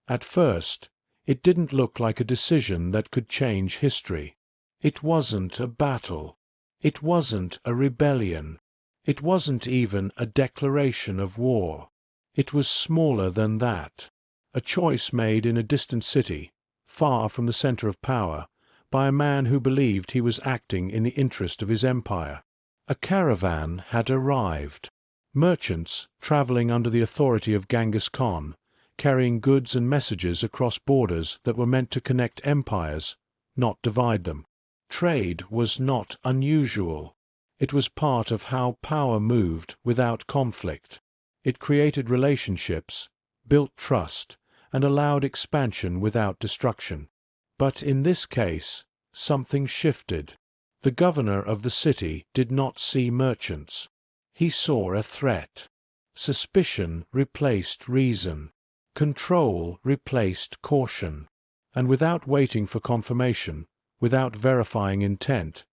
At first, it didn't look like a decision that could change history. It wasn't a battle. It wasn't a rebellion. It wasn't even a declaration of war. It was smaller than that. A choice made in a distant city, far from the center of power, by a man who believed he was acting in the interest of his empire. A caravan had arrived. Merchants, traveling under the authority of Genghis Khan, carrying goods and messages across borders that were meant to connect empires, not divide them. Trade was not unusual. It was part of how power moved without conflict. It created relationships, built trust, and allowed expansion without destruction. But in this case, something shifted. The governor of the city did not see merchants. He saw a threat. Suspicion replaced reason. Control replaced caution. And without waiting for confirmation, without verifying intent,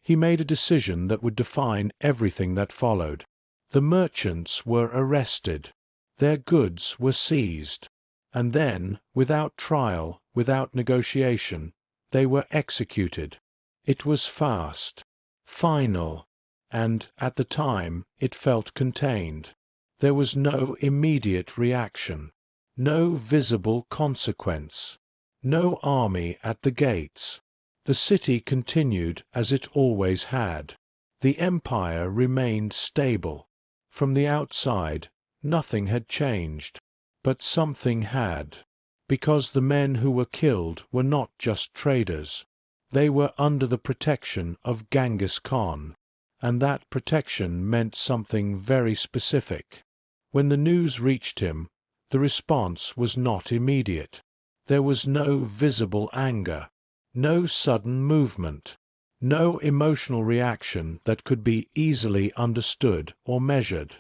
he made a decision that would define everything that followed. The merchants were arrested. Their goods were seized. And then, without trial, without negotiation, they were executed. It was fast, final, and, at the time, it felt contained. There was no immediate reaction, no visible consequence, no army at the gates. The city continued as it always had. The empire remained stable. From the outside, nothing had changed. But something had. Because the men who were killed were not just traders. They were under the protection of Genghis Khan. And that protection meant something very specific. When the news reached him, the response was not immediate. There was no visible anger, no sudden movement, no emotional reaction that could be easily understood or measured.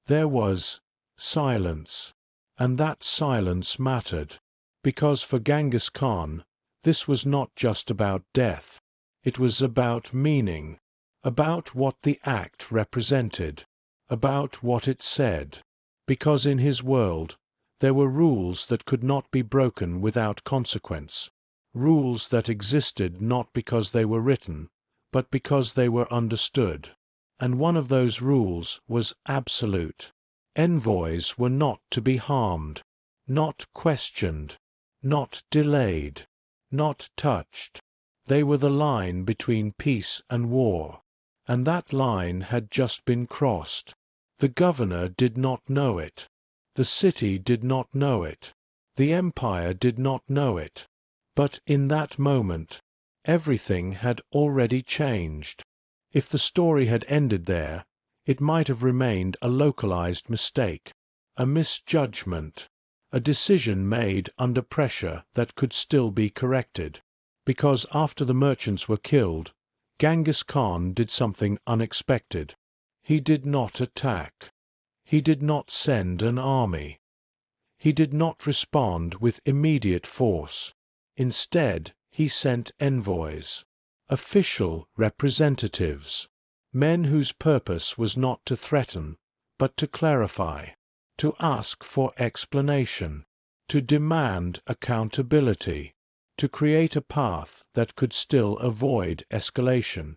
There was silence. And that silence mattered, because for Genghis Khan, this was not just about death. It was about meaning, about what the act represented, about what it said. Because in his world, there were rules that could not be broken without consequence, rules that existed not because they were written, but because they were understood. And one of those rules was absolute. Envoys were not to be harmed, not questioned, not delayed, not touched. They were the line between peace and war, and that line had just been crossed. The governor did not know it. The city did not know it. The empire did not know it. But in that moment, everything had already changed. If the story had ended there, it might have remained a localized mistake, a misjudgment, a decision made under pressure that could still be corrected. Because after the merchants were killed, Genghis Khan did something unexpected. He did not attack. He did not send an army. He did not respond with immediate force. Instead, he sent envoys, official representatives. Men whose purpose was not to threaten, but to clarify, to ask for explanation, to demand accountability, to create a path that could still avoid escalation.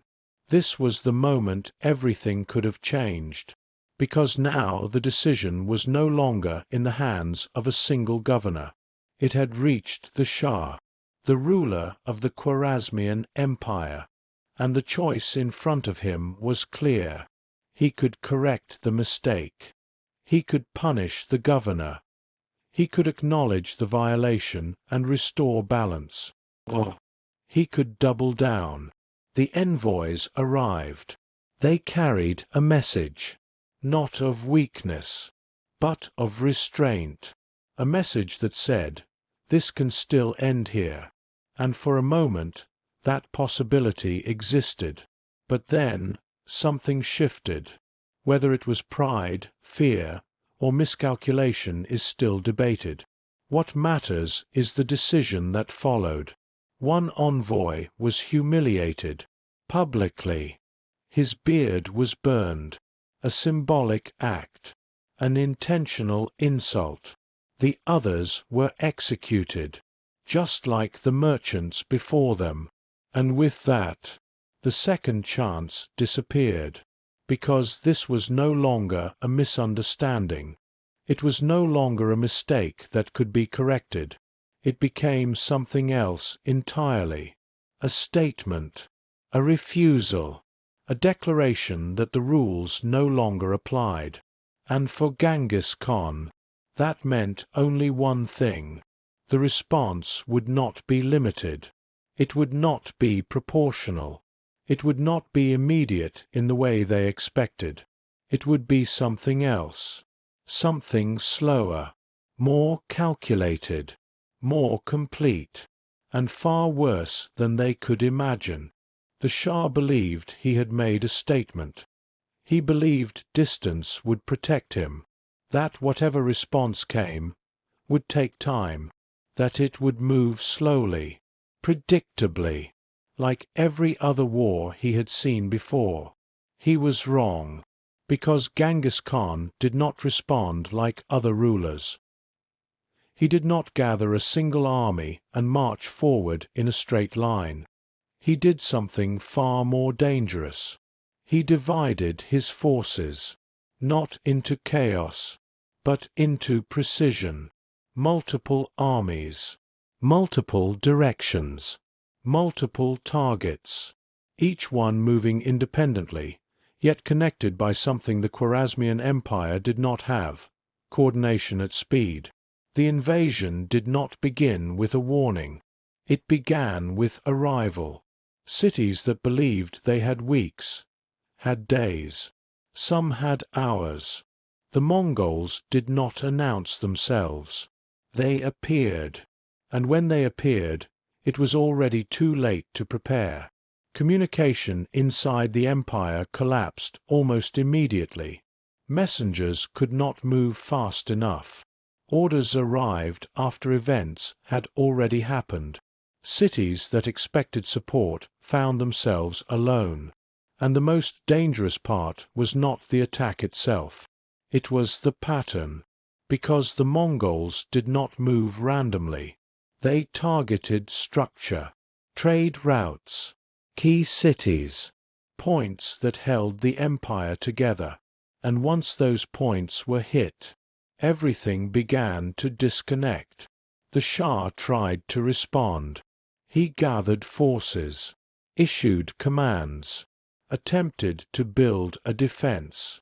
This was the moment everything could have changed, because now the decision was no longer in the hands of a single governor. It had reached the Shah, the ruler of the Khwarazmian Empire. And the choice in front of him was clear. He could correct the mistake. He could punish the governor. He could acknowledge the violation and restore balance. Or he could double down. The envoys arrived. They carried a message, not of weakness, but of restraint. A message that said, "This can still end here." And for a moment, that possibility existed. But then, something shifted. Whether it was pride, fear, or miscalculation is still debated. What matters is the decision that followed. One envoy was humiliated, publicly. His beard was burned, a symbolic act, an intentional insult. The others were executed, just like the merchants before them, and with that, the second chance disappeared, because this was no longer a misunderstanding. It was no longer a mistake that could be corrected. It became something else entirely. A statement, a refusal, a declaration that the rules no longer applied. And for Genghis Khan, that meant only one thing. The response would not be limited. It would not be proportional. It would not be immediate in the way they expected. It would be something else. Something slower, more calculated, more complete, and far worse than they could imagine. The Shah believed he had made a statement. He believed distance would protect him, that whatever response came would take time, that it would move slowly, predictably, like every other war he had seen before. He was wrong, because Genghis Khan did not respond like other rulers. He did not gather a single army and march forward in a straight line. He did something far more dangerous. He divided his forces, not into chaos, but into precision. Multiple armies, multiple directions, multiple targets, each one moving independently, yet connected by something the Khwarazmian Empire did not have: coordination at speed. The invasion did not begin with a warning. It began with arrival. Cities that believed they had weeks had days. Some had hours. The Mongols did not announce themselves. They appeared. And when they appeared, it was already too late to prepare. Communication inside the empire collapsed almost immediately. Messengers could not move fast enough. Orders arrived after events had already happened. Cities that expected support found themselves alone. And the most dangerous part was not the attack itself. It was the pattern, because the Mongols did not move randomly. They targeted structure, trade routes, key cities, points that held the empire together. And once those points were hit, everything began to disconnect. The Shah tried to respond. He gathered forces, issued commands, attempted to build a defense.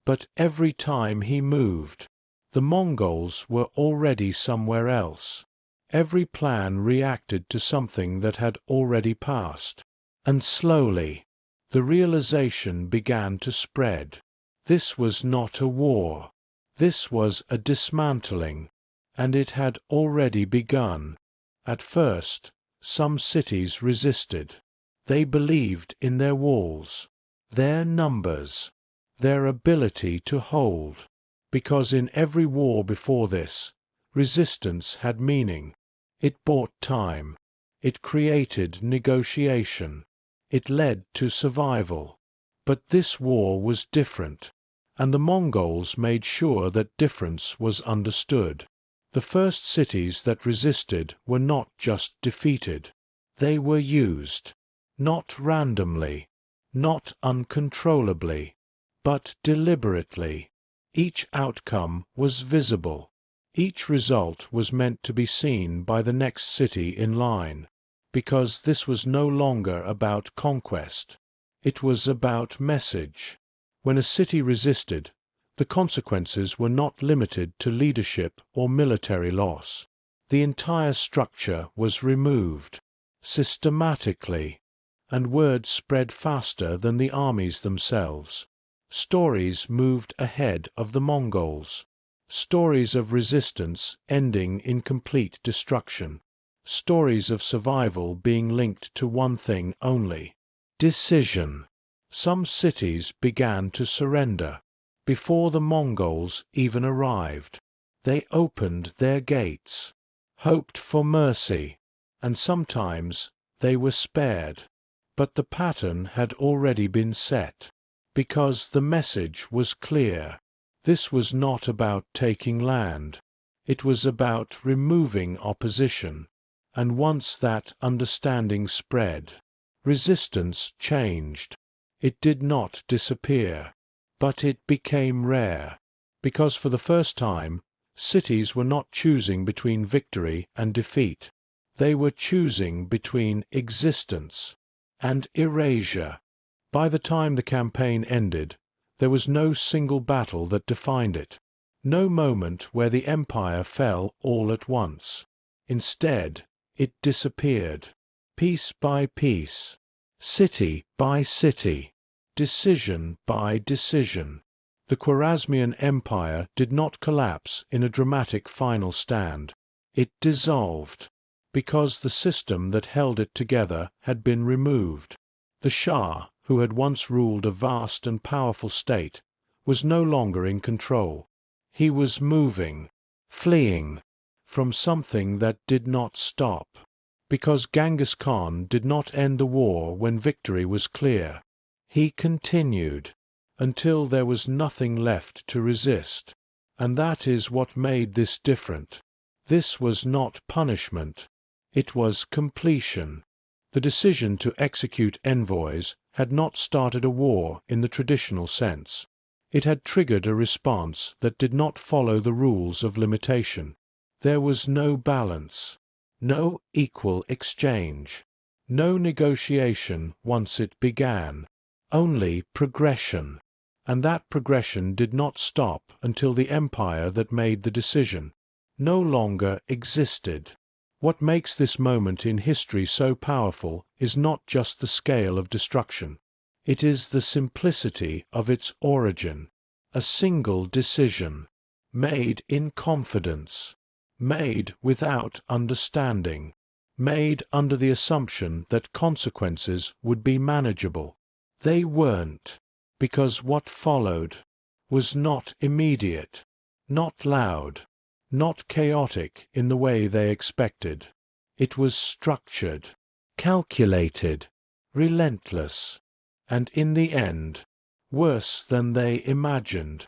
But every time he moved, the Mongols were already somewhere else. Every plan reacted to something that had already passed. And slowly, the realization began to spread. This was not a war. This was a dismantling, and it had already begun. At first, some cities resisted. They believed in their walls, their numbers, their ability to hold, because in every war before this, resistance had meaning. It bought time. It created negotiation. It led to survival. But this war was different, and the Mongols made sure that difference was understood. The first cities that resisted were not just defeated. They were used, not randomly, not uncontrollably, but deliberately. Each outcome was visible. Each result was meant to be seen by the next city in line, because this was no longer about conquest. It was about message. When a city resisted, the consequences were not limited to leadership or military loss. The entire structure was removed, systematically, and word spread faster than the armies themselves. Stories moved ahead of the Mongols. Stories of resistance ending in complete destruction. Stories of survival being linked to one thing only: decision. Some cities began to surrender before the Mongols even arrived. They opened their gates, hoped for mercy, and sometimes they were spared. But the pattern had already been set, because the message was clear. This was not about taking land. It was about removing opposition, and once that understanding spread, resistance changed. It did not disappear, but it became rare, because for the first time, cities were not choosing between victory and defeat. They were choosing between existence and erasure. By the time the campaign ended, there was no single battle that defined it, no moment where the empire fell all at once. Instead, it disappeared, piece by piece, city by city, decision by decision. The Khwarazmian Empire did not collapse in a dramatic final stand. It dissolved, because the system that held it together had been removed. The Shah, who had once ruled a vast and powerful state, was no longer in control. He was moving, fleeing, from something that did not stop. Because Genghis Khan did not end the war when victory was clear. He continued, until there was nothing left to resist. And that is what made this different. This was not punishment. It was completion. The decision to execute envoys had not started a war in the traditional sense. It had triggered a response that did not follow the rules of limitation. There was no balance, no equal exchange, no negotiation once it began, only progression. And that progression did not stop until the empire that made the decision no longer existed. What makes this moment in history so powerful is not just the scale of destruction. It is the simplicity of its origin. A single decision, made in confidence, made without understanding, made under the assumption that consequences would be manageable. They weren't, because what followed was not immediate, not loud, not chaotic in the way they expected. It was structured, calculated, relentless, and in the end, worse than they imagined.